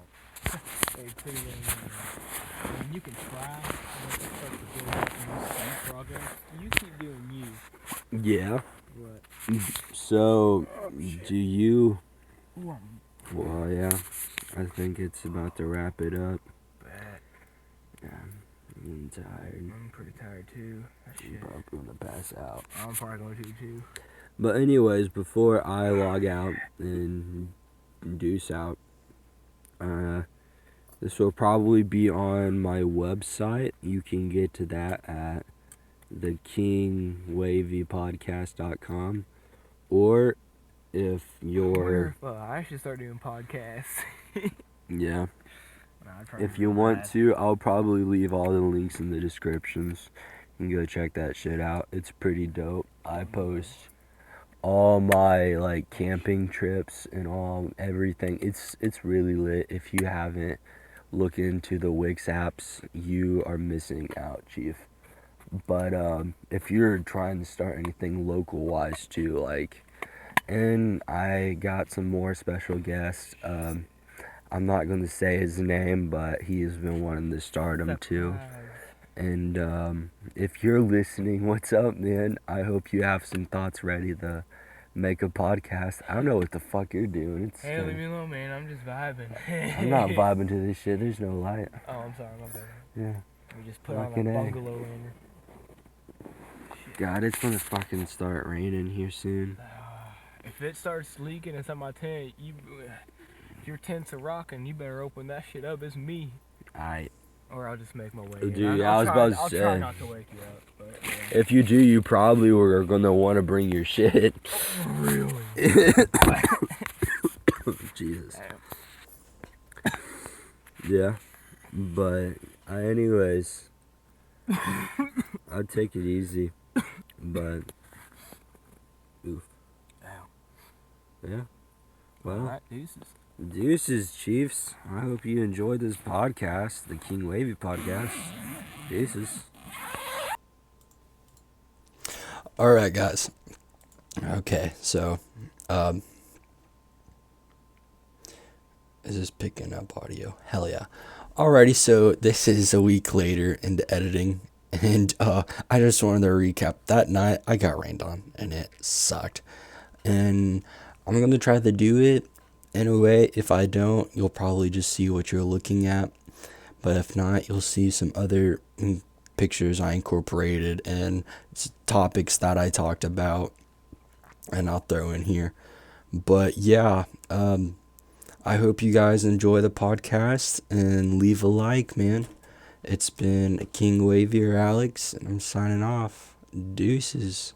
Hey, pretty I mean, you can try, once you start to build up and you see progress, you keep doing you. Yeah. What? So, do you? Ooh, Well, yeah. I think it's about to wrap it up. bad. Yeah, I'm tired. I'm pretty tired too. I'm probably gonna pass out. I'm probably going to too. But anyways, before I log out and deuce out, this will probably be on my website. You can get to that at the KingWaveyPodcast.com, or if you're I should start doing podcasts. yeah, Nah, if you want to, I'll probably leave all the links in the descriptions. You can go check that shit out. It's pretty dope. I post all my like camping trips and everything. It's really lit. If you haven't looked into the Wix apps, you are missing out, Chief. But if you're trying to start anything local wise too, like, and I got some more special guests. I'm not gonna say his name, but he has been wanting to start them too. And if you're listening, what's up, man? I hope you have some thoughts ready to make a podcast. I don't know what the fuck you're doing. Hey, leave me alone, man. I'm just vibing. I'm not vibing to this shit. There's no light. Oh, I'm sorry, my bad. Yeah. We just put on Fucking a A. bungalow in. God, it's gonna fucking start raining here soon. If it starts leaking inside my tent, if your tent's a rocking, you better open that shit up. It's me. Alright. Or I'll just make my way. Dude, in. I was about to I'll say. try not to wake you up. But, yeah. If you do, you probably were gonna want to bring your shit. Really? Jesus. Yeah. But, anyways, I'd take it easy. But, oof. Ow. Yeah. Well, Alright, deuces. Deuces, Chiefs. I hope you enjoyed this podcast, the KingWavey podcast. Deuces. Alright, guys. Okay, so, is this picking up audio? Hell yeah. Alrighty, so this is a week later in the editing, and I just wanted to recap. That night, I got rained on, and it sucked. And I'm going to try to do it in a way. If I don't, you'll probably just see what you're looking at. But if not, you'll see some other pictures I incorporated and topics that I talked about, and I'll throw in here. But yeah, I hope you guys enjoy the podcast and leave a like, man. It's been KingWavey or Alex, and I'm signing off. Deuces.